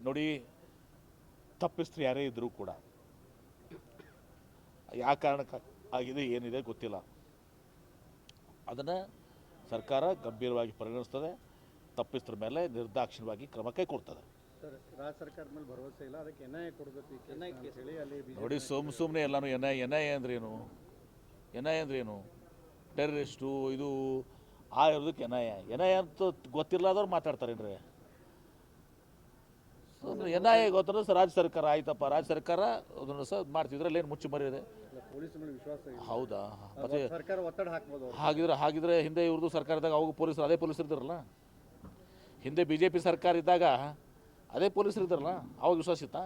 ನೋಡಿ, ತಪ್ಪಿಸ್ತರು ಯಾರೇ ಇದ್ದರೂ ಕೂಡ ಯಾವ ಕಾರಣಕ್ಕೆ ಆಗಿದೆ ಏನಿದೆ ಗೊತ್ತಿಲ್ಲ. ಅದನ್ನು ಸರ್ಕಾರ ಗಂಭೀರವಾಗಿ ಪರಿಗಣಿಸ್ತದೆ. ತಪ್ಪಿಸ್ತರ ಮೇಲೆ ನಿರ್ದಾಕ್ಷಿಣ್ಯವಾಗಿ ಕ್ರಮ ಕೈಗೊಳ್ತದೆ. ರಾಜ್ಯ ಸರ್ಕಾರದ ಮೇಲೆ ಭರವಸೆ ಇಲ್ಲ, ಅದಕ್ಕೆ ಎನ್ಐಎ ಕೊಡಬೇಕು. ನೋಡಿ, ಸುಮ್ಮನೆ ಎಲ್ಲನೂ ಎನ್ಐಎ ಅಂದ್ರೇನು? ಎನ್ಐಎ ಅಂದ್ರೇನು? ಟೆರರಿಸ್ಟು ಇದು ಇರೋದಕ್ಕೆ ಎನ್ಐಎ ಅಂತ ಗೊತ್ತಿಲ್ಲದವ್ರು ಮಾತಾಡ್ತಾರೇನ್ರಿ? ಎನ್ಐಎ ಗೊತ್ತಿರೋದು ರಾಜ್ಯ ಸರ್ಕಾರ ಆಯ್ತಪ್ಪ, ರಾಜ್ಯ ಸರ್ಕಾರ ಅದನ್ನು ಸಹ ಮಾಡ್ತಿದ್ರಲ್ಲಿ ಏನು ಮುಚ್ಚು ಮರಿದೆ? ಹೌದಾ? ಮತ್ತೆ ಸರ್ಕಾರ ಒತ್ತಡ ಹಾಕ್ಬೋದು. ಹಾಗಿದ್ರೆ ಹಿಂದೆ ಇವ್ರದ್ದು ಸರ್ಕಾರದಾಗ ಅವಾಗ ಪೊಲೀಸರು ಅದೇ ಪೊಲೀಸರು ಇದ್ದಾರಲ್ಲ. ಹಿಂದೆ BJP ಸರ್ಕಾರ ಇದ್ದಾಗ ಅದೇ ಪೊಲೀಸರು ಇದ್ದಾರಲ್ಲ, ಅವಾಗ ವಿಶ್ವಾಸ ಇತ್ತಾ?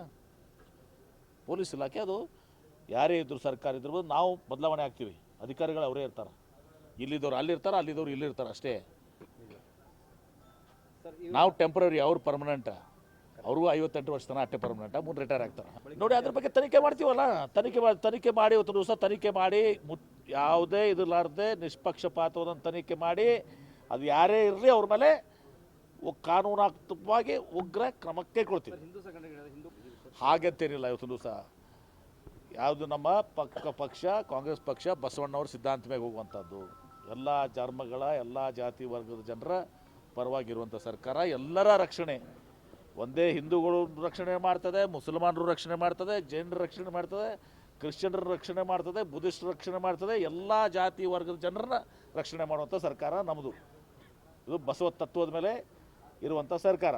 ಪೊಲೀಸ್ ಇಲಾಖೆ ಅದು ಯಾರೇ ಇದ್ರು ಸರ್ಕಾರ ಇದ್ರೂ ನಾವು ಬದಲಾವಣೆ ಆಗ್ತೀವಿ. ಅಧಿಕಾರಿಗಳು ಅವರೇ ಇರ್ತಾರೆ. ಇಲ್ಲಿದ್ದವ್ರು ಅಲ್ಲಿರ್ತಾರೆ, ಅಲ್ಲಿದ್ದವ್ರು ಇಲ್ಲಿರ್ತಾರೆ ಅಷ್ಟೇ. ನಾವು ಟೆಂಪ್ರರಿ, ಅವ್ರು ಪರ್ಮನೆಂಟ್. ಅವ್ರಿಗೂ 58 ವರ್ಷ ತನಕ ಅಷ್ಟೇ ಪರ್ಮನೆಂಟ್, ಮುಂದೆ ರಿಟೈರ್ ಆಗ್ತಾರೆ. ನೋಡಿ, ಅದ್ರ ಬಗ್ಗೆ ತನಿಖೆ ಮಾಡ್ತೀವಲ್ಲ. ತನಿಖೆ ಮಾಡಿ ಇವತ್ತು ದಿವಸ ತನಿಖೆ ಮಾಡಿ ಯಾವುದೇ ಇರಲಾರ್ದೆ ನಿಷ್ಪಕ್ಷಪಾತವಾದ ತನಿಖೆ ಮಾಡಿ ಅದು ಯಾರೇ ಇರಲಿ ಅವ್ರ ಮೇಲೆ ಕಾನೂನಾತ್ಮಕವಾಗಿ ಉಗ್ರ ಕ್ರಮ ಕೈಗೊಳ್ತೀವಿ. ಹಾಗಂತೇನಿಲ್ಲ. ಇವತ್ತು ದಿವಸ ಯಾವುದು ನಮ್ಮ ಪಕ್ಷ ಕಾಂಗ್ರೆಸ್ ಪಕ್ಷ ಬಸವಣ್ಣವ್ರ ಸಿದ್ಧಾಂತ ಮೇಲೆ ಹೋಗುವಂಥದ್ದು. ಎಲ್ಲ ಧರ್ಮಗಳ ಎಲ್ಲ ಜಾತಿ ವರ್ಗದ ಜನರ ಪರವಾಗಿರುವಂಥ ಸರ್ಕಾರ. ಎಲ್ಲರ ರಕ್ಷಣೆ ಒಂದೇ, ಹಿಂದೂಗಳು ರಕ್ಷಣೆ ಮಾಡ್ತದೆ, ಮುಸಲ್ಮಾನರು ರಕ್ಷಣೆ ಮಾಡ್ತದೆ, ಜೈನರ ರಕ್ಷಣೆ ಮಾಡ್ತದೆ, ಕ್ರಿಶ್ಚಿಯನ್ರ ರಕ್ಷಣೆ ಮಾಡ್ತದೆ, ಬುದ್ಧಿಸ್ಟರ ರಕ್ಷಣೆ ಮಾಡ್ತದೆ. ಎಲ್ಲ ಜಾತಿ ವರ್ಗದ ಜನರನ್ನ ರಕ್ಷಣೆ ಮಾಡುವಂಥ ಸರ್ಕಾರ ನಮ್ಮದು. ಇದು ಬಸವ ತತ್ವದ ಮೇಲೆ ಇರುವಂಥ ಸರ್ಕಾರ.